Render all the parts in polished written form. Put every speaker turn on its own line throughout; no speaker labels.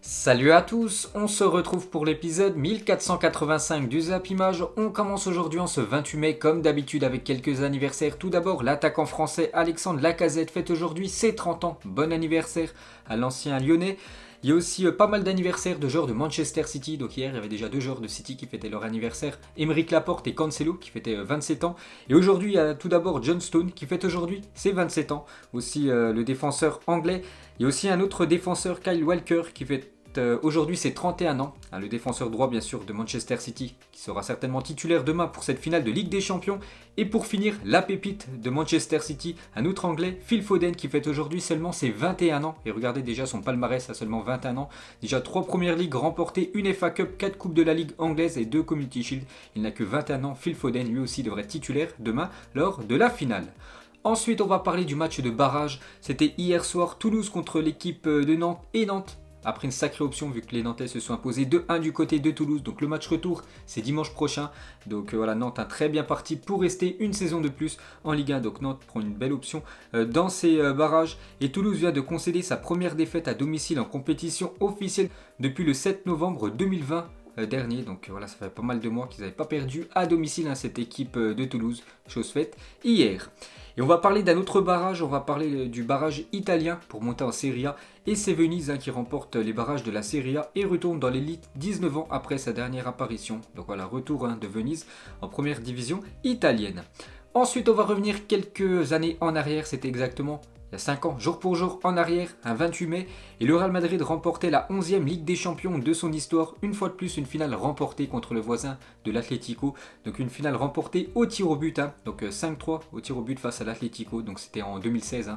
Salut à tous, on se retrouve pour l'épisode 1485 du Zap Image. On commence aujourd'hui en ce 28 mai comme d'habitude avec quelques anniversaires. Tout d'abord, l'attaquant français Alexandre Lacazette fête aujourd'hui ses 30 ans. Bon anniversaire à l'ancien Lyonnais. Il y a aussi pas mal d'anniversaires de joueurs de Manchester City. Donc hier, il y avait déjà deux joueurs de City qui fêtaient leur anniversaire. Aymeric Laporte et Cancelo qui fêtaient 27 ans. Et aujourd'hui, il y a tout d'abord John Stone qui fête aujourd'hui ses 27 ans. Aussi le défenseur anglais. Il y a aussi un autre défenseur, Kyle Walker, qui fête aujourd'hui ses 31 ans, le défenseur droit bien sûr de Manchester City qui sera certainement titulaire demain pour cette finale de Ligue des Champions. Et pour finir, la pépite de Manchester City, un autre anglais, Phil Foden, qui fête aujourd'hui seulement ses 21 ans. Et regardez déjà son palmarès à seulement 21 ans. Déjà 3 premières ligues remportées, une FA Cup, 4 coupes de la Ligue anglaise et 2 Community Shield. Il n'a que 21 ans, Phil Foden lui aussi devrait être titulaire demain lors de la finale. Ensuite on va parler du match de barrage. C'était hier soir, Toulouse contre l'équipe de Nantes et Nantes. Après une sacrée option vu que les Nantais se sont imposés 2-1 du côté de Toulouse. Donc le match retour c'est dimanche prochain. Donc voilà, Nantes a très bien parti pour rester une saison de plus en Ligue 1. Donc Nantes prend une belle option dans ses barrages. Et Toulouse vient de concéder sa première défaite à domicile en compétition officielle depuis le 7 novembre 2020. Dernier, donc voilà, ça fait pas mal de mois qu'ils n'avaient pas perdu à domicile cette équipe de Toulouse, chose faite hier. Et on va parler d'un autre barrage, on va parler du barrage italien pour monter en Serie A. Et c'est Venise qui remporte les barrages de la Serie A et retourne dans l'élite 19 ans après sa dernière apparition. Donc voilà, retour de Venise en première division italienne. Ensuite, on va revenir quelques années en arrière, c'était exactement il y a 5 ans, jour pour jour en arrière, un 28 mai, et le Real Madrid remportait la 11e Ligue des Champions de son histoire. Une fois de plus, une finale remportée contre le voisin de l'Atlético. Donc une finale remportée au tir au but, donc 5-3 au tir au but face à l'Atlético. Donc c'était en 2016.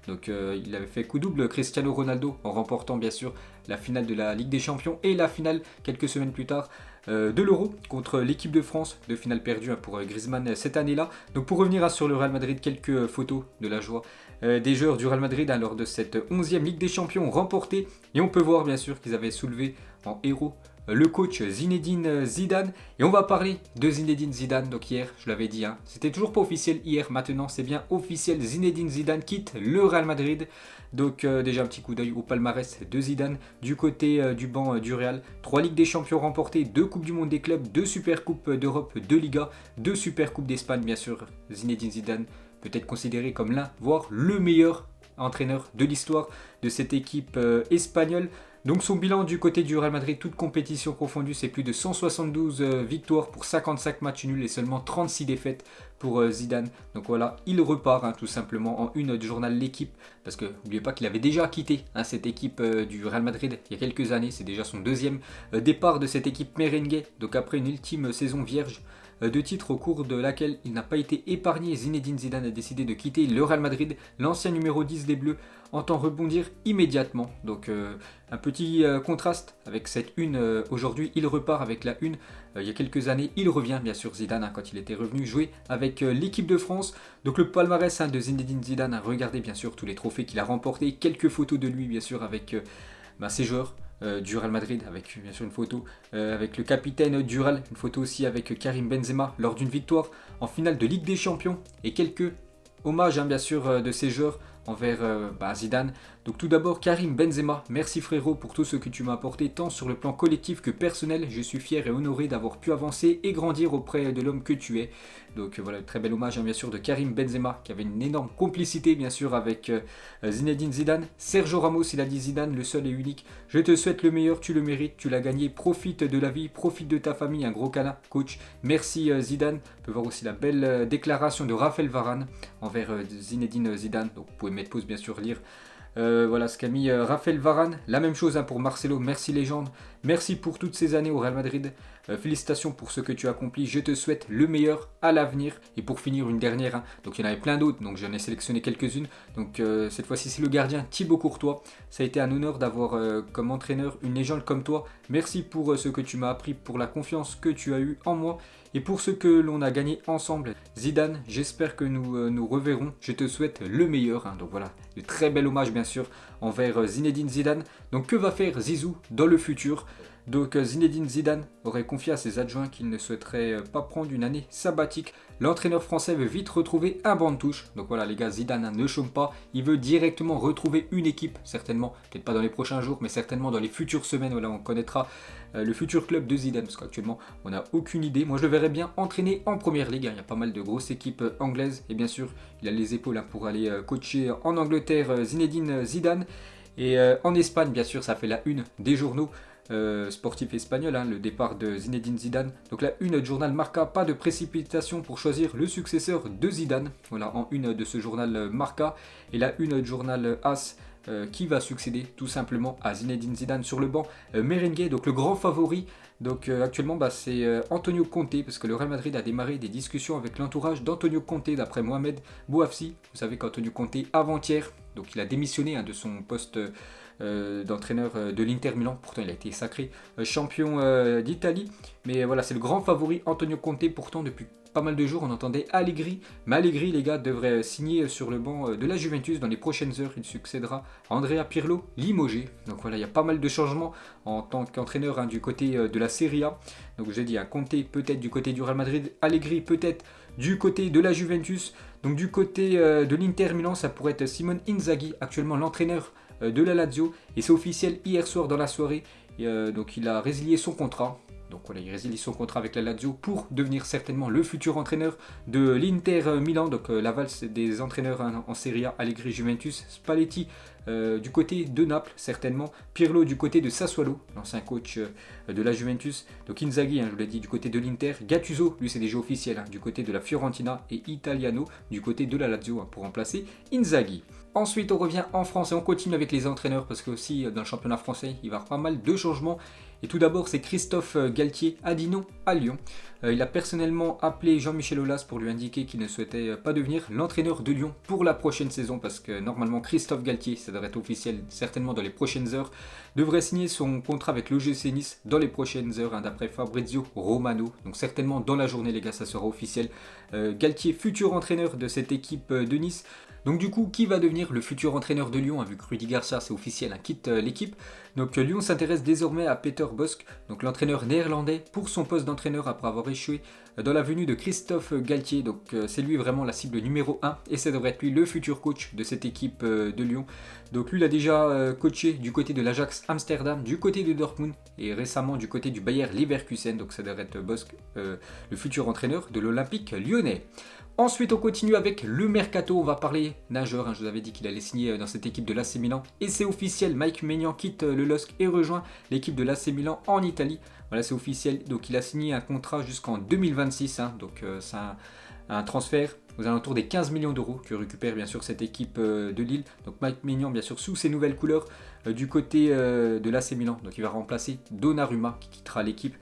Donc il avait fait coup double Cristiano Ronaldo en remportant bien sûr la finale de la Ligue des Champions et la finale quelques semaines plus tard de l'Euro contre l'équipe de France, de finale perdue pour Griezmann cette année-là. Donc pour revenir sur le Real Madrid, quelques photos de la joie des joueurs du Real Madrid lors de cette 11e Ligue des Champions remportée. Et on peut voir bien sûr qu'ils avaient soulevé en héros le coach Zinedine Zidane. Et on va parler de Zinedine Zidane. Donc hier, je l'avais dit, c'était toujours pas officiel hier, maintenant c'est bien officiel. Zinedine Zidane quitte le Real Madrid. Donc déjà un petit coup d'œil au palmarès de Zidane du côté du banc du Real. 3 Ligues des Champions remportées, 2 Coupes du Monde des clubs, 2 Super Coupes d'Europe, 2 Ligas, 2 Super Coupes d'Espagne bien sûr. Zinedine Zidane peut être considéré comme l'un, voire le meilleur entraîneur de l'histoire de cette équipe espagnole. Donc son bilan du côté du Real Madrid, toute compétition confondue, c'est plus de 172 victoires pour 55 matchs nuls et seulement 36 défaites pour Zidane. Donc voilà, il repart tout simplement en une du journal L'Équipe. Parce que n'oubliez pas qu'il avait déjà quitté cette équipe du Real Madrid il y a quelques années. C'est déjà son deuxième départ de cette équipe merengue. Donc après une ultime saison vierge de titres au cours de laquelle il n'a pas été épargné, Zinedine Zidane a décidé de quitter le Real Madrid. L'ancien numéro 10 des Bleus entend rebondir immédiatement. Donc un petit contraste avec cette une. Aujourd'hui, il repart avec la une. Il y a quelques années, il revient bien sûr Zidane quand il était revenu jouer avec l'équipe de France. Donc le palmarès de Zinedine Zidane, regardez bien sûr tous les trophées qu'il a remportés. Quelques photos de lui bien sûr avec ses joueurs du Real Madrid, avec bien sûr une photo avec le capitaine du Real, une photo aussi avec Karim Benzema lors d'une victoire en finale de Ligue des Champions et quelques hommages bien sûr de ces joueurs envers Zidane. Donc tout d'abord Karim Benzema, merci frérot pour tout ce que tu m'as apporté tant sur le plan collectif que personnel. Je suis fier et honoré d'avoir pu avancer et grandir auprès de l'homme que tu es. Donc voilà, très bel hommage bien sûr de Karim Benzema qui avait une énorme complicité bien sûr avec Zinedine Zidane. Sergio Ramos, il a dit Zidane, le seul et unique. Je te souhaite le meilleur, tu le mérites, tu l'as gagné. Profite de la vie, profite de ta famille. Un gros câlin, coach. Merci Zidane. On peut voir aussi la belle déclaration de Raphaël Varane envers Zinedine Zidane. Donc vous pouvez mettre pause bien sûr, lire. Voilà ce qu'a mis Raphaël Varane. La même chose pour Marcelo. Merci légende. Merci pour toutes ces années au Real Madrid. Félicitations pour ce que tu as accompli. Je te souhaite le meilleur à l'avenir. Et pour finir, une dernière. Donc il y en avait plein d'autres. Donc j'en ai sélectionné quelques-unes. Donc cette fois-ci, c'est le gardien Thibaut Courtois. Ça a été un honneur d'avoir comme entraîneur une légende comme toi. Merci pour ce que tu m'as appris, pour la confiance que tu as eue en moi. Et pour ce que l'on a gagné ensemble, Zidane, j'espère que nous nous reverrons. Je te souhaite le meilleur. Donc voilà, de très bel hommage bien sûr envers Zinedine Zidane. Donc que va faire Zizou dans le futur? Donc Zinedine Zidane aurait confié à ses adjoints qu'il ne souhaiterait pas prendre une année sabbatique. L'entraîneur français veut vite retrouver un banc de touche. Donc voilà les gars, Zidane ne chôme pas. Il veut directement retrouver une équipe, certainement, peut-être pas dans les prochains jours, mais certainement dans les futures semaines. Voilà, on connaîtra le futur club de Zidane, parce qu'actuellement on n'a aucune idée. Moi je le verrais bien entraîner en première ligue. Il y a pas mal de grosses équipes anglaises. Et bien sûr, il a les épaules pour aller coacher en Angleterre Zinedine Zidane. Et en Espagne, bien sûr, ça fait la une des journaux. Sportif espagnol, le départ de Zinedine Zidane. Donc la une du journal Marca, pas de précipitation pour choisir le successeur de Zidane. Voilà, en une de ce journal Marca. Et la une du journal AS, qui va succéder tout simplement à Zinedine Zidane sur le banc merengue, donc le grand favori. Donc actuellement c'est Antonio Conte, parce que le Real Madrid a démarré des discussions avec l'entourage d'Antonio Conte d'après Mohamed Bouafsi. Vous savez qu'Antonio Conte avant-hier, donc il a démissionné de son poste d'entraîneur de l'Inter Milan. Pourtant il a été sacré champion d'Italie, mais voilà, c'est le grand favori Antonio Conte. Pourtant depuis pas mal de jours on entendait Allegri, mais Allegri les gars devrait signer sur le banc de la Juventus dans les prochaines heures. Il succédera à Andrea Pirlo, limogé. Donc voilà, il y a pas mal de changements en tant qu'entraîneur du côté de la Serie A. Donc j'ai dit Conte peut-être du côté du Real Madrid, Allegri peut-être du côté de la Juventus. Donc du côté de l'Inter Milan, ça pourrait être Simone Inzaghi, actuellement l'entraîneur de la Lazio, et c'est officiel hier soir dans la soirée. Donc il a résilié son contrat. Donc voilà, il résilie son contrat avec la Lazio pour devenir certainement le futur entraîneur de l'Inter Milan. Donc la valse des entraîneurs en Serie A, Allegri, Juventus, Spalletti du côté de Naples certainement, Pirlo du côté de Sassuolo, l'ancien coach de la Juventus. Donc Inzaghi, je vous l'ai dit, du côté de l'Inter, Gattuso, lui c'est déjà officiel, du côté de la Fiorentina, et Italiano du côté de la Lazio pour remplacer Inzaghi. Ensuite on revient en France et on continue avec les entraîneurs, parce que aussi dans le championnat français il va y avoir pas mal de changements. Et tout d'abord, c'est Christophe Galtier a dit non à Lyon. Il a personnellement appelé Jean-Michel Aulas pour lui indiquer qu'il ne souhaitait pas devenir l'entraîneur de Lyon pour la prochaine saison, parce que normalement Christophe Galtier, ça devrait être officiel certainement dans les prochaines heures, devrait signer son contrat avec l'OGC Nice dans les prochaines heures, d'après Fabrizio Romano. Donc certainement dans la journée les gars, ça sera officiel. Galtier, futur entraîneur de cette équipe de Nice. Donc du coup, qui va devenir le futur entraîneur de Lyon, vu que Rudy Garcia, c'est officiel, quitte l'équipe. Donc Lyon s'intéresse désormais à Peter Bosz, donc l'entraîneur néerlandais, pour son poste d'entraîneur après avoir échoué dans la venue de Christophe Galtier. Donc c'est lui vraiment la cible numéro 1, et ça devrait être lui le futur coach de cette équipe de Lyon. Donc lui il a déjà coaché du côté de l'Ajax Amsterdam, du côté de Dortmund, et récemment du côté du Bayer Leverkusen. Donc ça devrait être Bosz, le futur entraîneur de l'Olympique lyonnais. Ensuite, on continue avec le mercato. On va parler nageur. Je vous avais dit qu'il allait signer dans cette équipe de l'AC Milan. Et c'est officiel. Mike Maignan quitte le LOSC et rejoint l'équipe de l'AC Milan en Italie. Voilà, c'est officiel. Donc, il a signé un contrat jusqu'en 2026. Donc, c'est un transfert aux alentours des 15 millions d'euros que récupère bien sûr cette équipe de Lille. Donc, Mike Maignan, bien sûr, sous ses nouvelles couleurs du côté de l'AC Milan. Donc, il va remplacer Donnarumma qui quittera l'équipe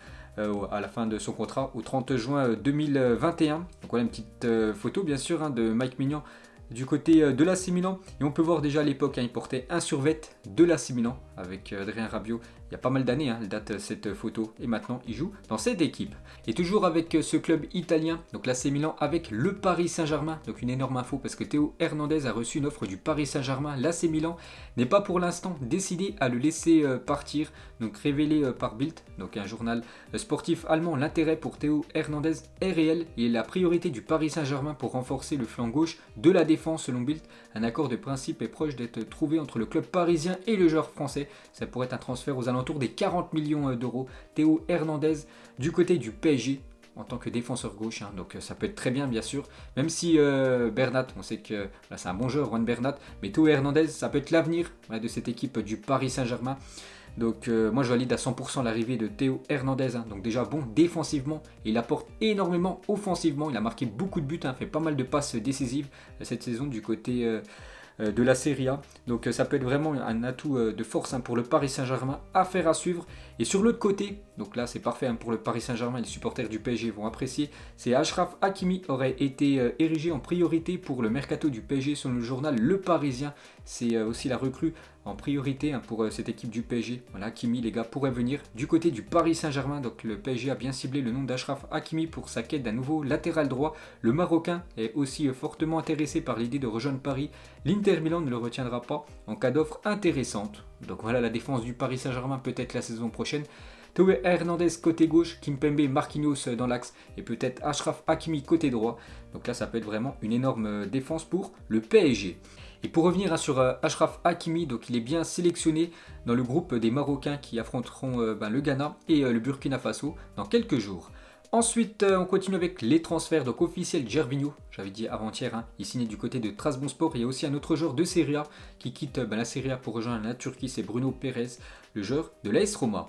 à la fin de son contrat au 30 juin 2021. Donc voilà une petite photo bien sûr de Mike Maignan du côté de l'AC Milan. Et on peut voir déjà à l'époque, il portait un survêt de l'AC Milan avec Adrien Rabiot. Il y a pas mal d'années, elle date cette photo. Et maintenant, il joue dans cette équipe. Et toujours avec ce club italien, donc l'AC Milan avec le Paris Saint-Germain. Donc une énorme info parce que Théo Hernandez a reçu une offre du Paris Saint-Germain. L'AC Milan n'est pas pour l'instant décidé à le laisser partir. Donc révélé par Bild, donc un journal sportif allemand. L'intérêt pour Théo Hernandez est réel. Il est la priorité du Paris Saint-Germain pour renforcer le flanc gauche de la défense selon Bild. Un accord de principe est proche d'être trouvé entre le club parisien et le joueur français. Ça pourrait être un transfert aux alentours des 40 millions d'euros. Théo Hernandez du côté du PSG en tant que défenseur gauche. Donc ça peut être très bien sûr. Même si Bernat, on sait que là, c'est un bon joueur, Juan Bernat. Mais Théo Hernandez, ça peut être l'avenir de cette équipe du Paris Saint-Germain. Donc moi je valide à 100% l'arrivée de Théo Hernandez. Donc déjà bon défensivement, il apporte énormément offensivement. Il a marqué beaucoup de buts, fait pas mal de passes décisives cette saison du côté de la Serie A. Donc ça peut être vraiment un atout de force pour le Paris Saint-Germain, affaire à suivre. Et sur l'autre côté, donc là c'est parfait pour le Paris Saint-Germain, les supporters du PSG vont apprécier, c'est Achraf Hakimi aurait été érigé en priorité pour le mercato du PSG selon le journal Le Parisien. C'est aussi la recrue en priorité pour cette équipe du PSG. Voilà, Hakimi, les gars, pourrait venir du côté du Paris Saint-Germain. Donc le PSG a bien ciblé le nom d'Achraf Hakimi pour sa quête d'un nouveau latéral droit. Le Marocain est aussi fortement intéressé par l'idée de rejoindre Paris. L'Inter Milan ne le retiendra pas en cas d'offre intéressante. Donc voilà la défense du Paris Saint-Germain peut-être la saison prochaine. Théo Hernandez côté gauche, Kimpembe, Marquinhos dans l'axe et peut-être Achraf Hakimi côté droit. Donc là ça peut être vraiment une énorme défense pour le PSG. Et pour revenir sur Achraf Hakimi, donc il est bien sélectionné dans le groupe des Marocains qui affronteront le Ghana et le Burkina Faso dans quelques jours. Ensuite, on continue avec les transferts. Donc officiel, Gervinho, j'avais dit avant-hier, il signait du côté de Trabzonspor. Il y a aussi un autre joueur de Serie A qui quitte la Serie A pour rejoindre la Turquie, c'est Bruno Pérez, le joueur de l'AS Roma.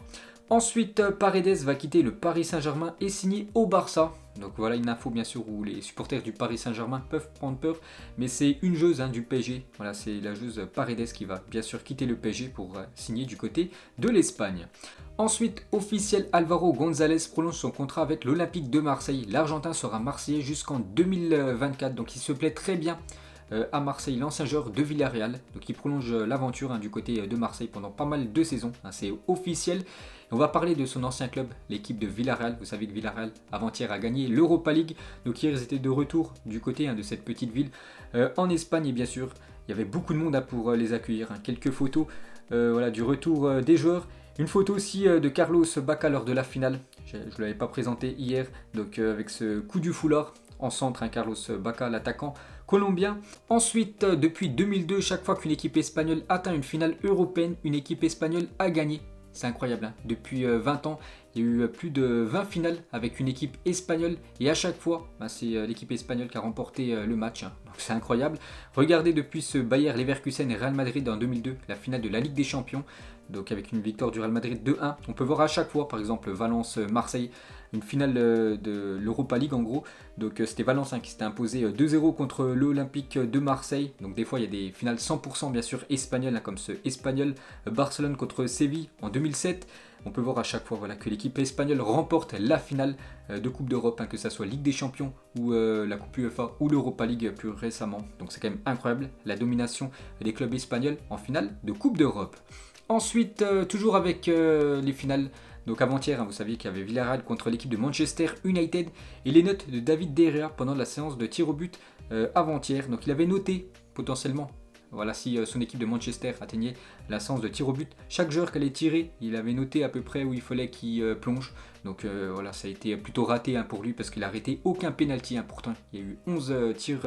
Ensuite, Paredes va quitter le Paris Saint-Germain et signer au Barça. Donc voilà une info bien sûr où les supporters du Paris Saint-Germain peuvent prendre peur. Mais c'est une joueuse du PSG. Voilà, c'est la joueuse Paredes qui va bien sûr quitter le PSG pour signer du côté de l'Espagne. Ensuite, officiel, Álvaro González prolonge son contrat avec l'Olympique de Marseille. L'Argentin sera marseillais jusqu'en 2024. Donc il se plaît très bien à Marseille, l'ancien joueur de Villarreal. Donc il prolonge l'aventure du côté de Marseille pendant pas mal de saisons. C'est officiel. Et on va parler de son ancien club, l'équipe de Villarreal. Vous savez que Villarreal, avant-hier, a gagné l'Europa League. Donc hier, ils étaient de retour du côté de cette petite ville en Espagne. Et bien sûr, il y avait beaucoup de monde pour les accueillir. Quelques photos du retour des joueurs. Une photo aussi de Carlos Bacca lors de la finale. Je ne l'avais pas présenté hier. Donc avec ce coup du foulard en centre, Carlos Bacca, l'attaquant colombien. Ensuite, depuis 2002, chaque fois qu'une équipe espagnole atteint une finale européenne, une équipe espagnole a gagné. C'est incroyable, Depuis 20 ans, il y a eu plus de 20 finales avec une équipe espagnole et à chaque fois, c'est l'équipe espagnole qui a remporté le match. Donc c'est incroyable. Regardez depuis ce Bayer Leverkusen et Real Madrid en 2002, la finale de la Ligue des Champions. Donc avec une victoire du Real Madrid 2-1, on peut voir à chaque fois, par exemple Valence-Marseille, une finale de l'Europa League en gros. Donc c'était Valence qui s'était imposé 2-0 contre l'Olympique de Marseille. Donc des fois il y a des finales 100% bien sûr espagnoles, comme ce Espagnol Barcelone contre Séville en 2007. On peut voir à chaque fois que l'équipe espagnole remporte la finale de Coupe d'Europe, que ce soit Ligue des Champions ou la Coupe UEFA ou l'Europa League plus récemment. Donc c'est quand même incroyable la domination des clubs espagnols en finale de Coupe d'Europe. Ensuite, toujours avec les finales. Donc avant-hier, vous saviez qu'il y avait Villarreal contre l'équipe de Manchester United et les notes de David De Gea pendant la séance de tir au but avant-hier. Donc il avait noté potentiellement, voilà, si son équipe de Manchester atteignait la séance de tir au but, chaque joueur qu'elle allait tirer, il avait noté à peu près où il fallait qu'il plonge. Donc voilà, ça a été plutôt raté pour lui parce qu'il n'a arrêté aucun penalty. Pourtant, il y a eu 11 tirs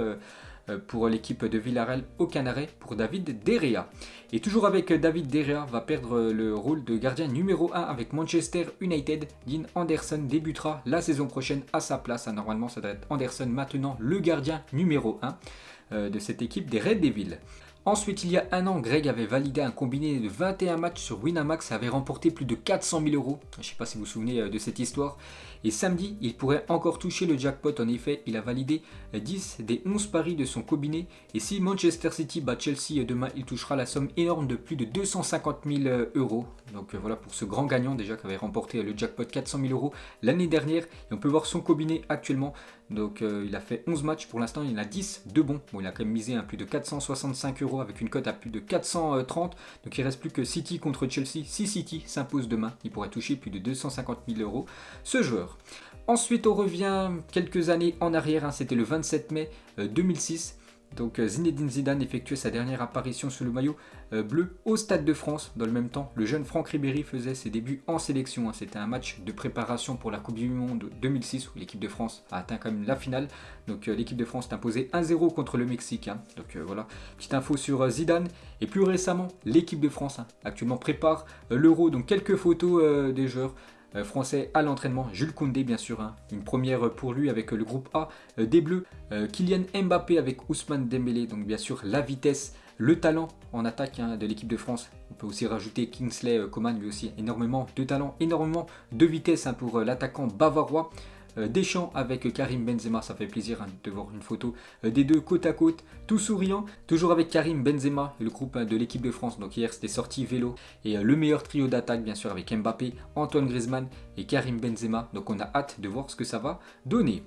pour l'équipe de Villarreal, aucun arrêt pour David De Gea. Et toujours avec David De Gea, va perdre le rôle de gardien numéro 1 avec Manchester United. Dean Anderson débutera la saison prochaine à sa place. Normalement, ça doit être Anderson maintenant le gardien numéro 1 de cette équipe des Red Devils. Ensuite, il y a un an, Greg avait validé un combiné de 21 matchs sur Winamax et avait remporté plus de 400 000 €. Je ne sais pas si vous vous souvenez de cette histoire. Et samedi, il pourrait encore toucher le jackpot. En effet, il a validé 10 des 11 paris de son combiné. Et si Manchester City bat Chelsea demain, il touchera la somme énorme de plus de 250 000 €. Donc voilà pour ce grand gagnant déjà qui avait remporté le jackpot 400 000 € l'année dernière. Et on peut voir son combiné actuellement. Donc il a fait 11 matchs pour l'instant, il en a 10 de bons. Bon, il a quand même misé plus de 465 € avec une cote à plus de 430. Donc il ne reste plus que City contre Chelsea. Si City s'impose demain, il pourrait toucher plus de 250 000 € ce joueur. Ensuite, on revient quelques années en arrière, c'était le 27 mai 2006. Donc Zinedine Zidane effectuait sa dernière apparition sous le maillot bleu au Stade de France. Dans le même temps, le jeune Franck Ribéry faisait ses débuts en sélection. C'était un match de préparation pour la Coupe du Monde 2006 où l'équipe de France a atteint quand même la finale. Donc l'équipe de France est imposée 1-0 contre le Mexique. Donc voilà, petite info sur Zidane. Et plus récemment, l'équipe de France actuellement prépare l'Euro. Donc quelques photos des joueurs français à l'entraînement. Jules Koundé bien sûr, une première pour lui avec le groupe A des Bleus. Kylian Mbappé avec Ousmane Dembélé, donc bien sûr la vitesse, le talent en attaque de l'équipe de France. On peut aussi rajouter Kingsley Coman, lui aussi énormément de talent, énormément de vitesse pour l'attaquant bavarois. Deschamps avec Karim Benzema, ça fait plaisir de voir une photo des deux côte à côte, tout souriant, toujours avec Karim Benzema, le groupe de l'équipe de France. Donc hier c'était sorti vélo et le meilleur trio d'attaque bien sûr avec Mbappé, Antoine Griezmann et Karim Benzema. Donc on a hâte de voir ce que ça va donner.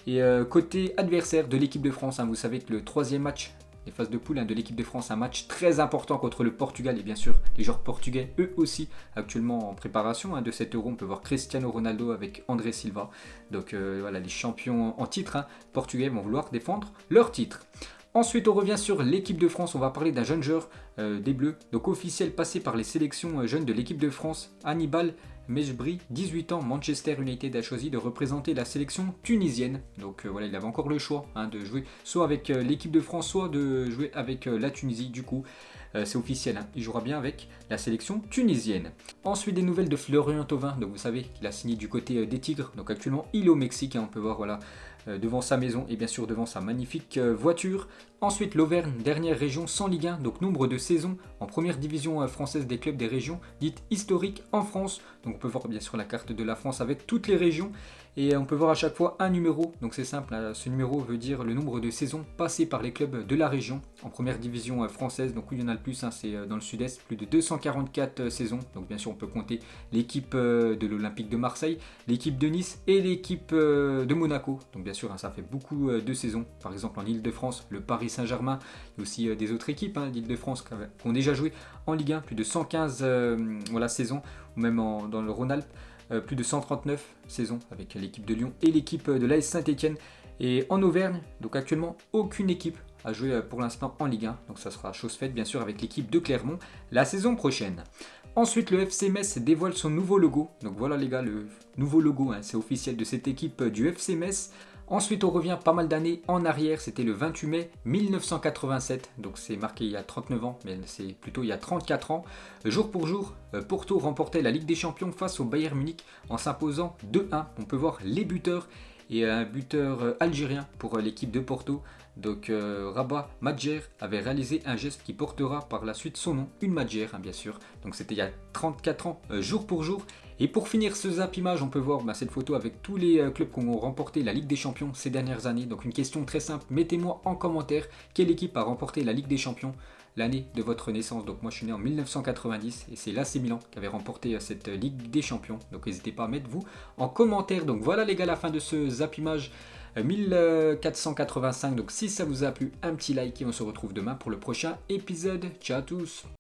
Et côté adversaire de l'équipe de France, vous savez que le troisième match les phases de poule de l'équipe de France. Un match très important contre le Portugal et bien sûr les joueurs portugais, eux aussi, actuellement en préparation de cet Euro. On peut voir Cristiano Ronaldo avec André Silva. Donc voilà, les champions en titre portugais vont vouloir défendre leur titre. Ensuite, on revient sur l'équipe de France. On va parler d'un jeune joueur des Bleus, donc officiel passé par les sélections jeunes de l'équipe de France, Hannibal Mejbri, 18 ans, Manchester United a choisi de représenter la sélection tunisienne. Donc voilà, il avait encore le choix de jouer soit avec l'équipe de France, soit de jouer avec la Tunisie. Du coup, c'est officiel, il jouera bien avec la sélection tunisienne. Ensuite, des nouvelles de Florian Thauvin. Donc vous savez qu'il a signé du côté des Tigres. Donc actuellement, il est au Mexique. On peut voir voilà, devant sa maison et bien sûr devant sa magnifique voiture. Ensuite, l'Auvergne, dernière région sans Ligue 1, donc nombre de saisons en première division française des clubs des régions dites historiques en France. Donc on peut voir bien sûr la carte de la France avec toutes les régions et on peut voir à chaque fois un numéro. Donc c'est simple, ce numéro veut dire le nombre de saisons passées par les clubs de la région en première division française. Donc où il y en a le plus, c'est dans le sud-est, plus de 244 saisons. Donc bien sûr on peut compter l'équipe de l'Olympique de Marseille, l'équipe de Nice et l'équipe de Monaco. Donc bien sûr ça fait beaucoup de saisons. Par exemple en Ile-de-France, le Paris Saint-Germain, il y a aussi des autres équipes d'Île-de-France qui ont déjà joué en Ligue 1, plus de 115 saisons, ou même dans le Rhône-Alpes, plus de 139 saisons avec l'équipe de Lyon et l'équipe de l'AS Saint-Etienne. Et en Auvergne, donc actuellement, aucune équipe a joué pour l'instant en Ligue 1, donc ça sera chose faite bien sûr avec l'équipe de Clermont la saison prochaine. Ensuite, le FC Metz dévoile son nouveau logo. Donc voilà les gars, le nouveau logo, c'est officiel de cette équipe du FC Metz. Ensuite, on revient pas mal d'années en arrière, c'était le 28 mai 1987, donc c'est marqué il y a 39 ans, mais c'est plutôt il y a 34 ans. Jour pour jour, Porto remportait la Ligue des Champions face au Bayern Munich en s'imposant 2-1. On peut voir les buteurs et un buteur algérien pour l'équipe de Porto. Donc Rabat Madjer avait réalisé un geste qui portera par la suite son nom, une Madjer bien sûr. Donc c'était il y a 34 ans, jour pour jour. Et pour finir ce zap image, on peut voir cette photo avec tous les clubs qui ont remporté la Ligue des Champions ces dernières années. Donc une question très simple, mettez-moi en commentaire quelle équipe a remporté la Ligue des Champions l'année de votre naissance. Donc moi je suis né en 1990 et c'est l'AC Milan qui avait remporté cette Ligue des Champions. Donc n'hésitez pas à mettre vous en commentaire. Donc voilà les gars, la fin de ce zap image 1485. Donc si ça vous a plu, un petit like et on se retrouve demain pour le prochain épisode. Ciao à tous.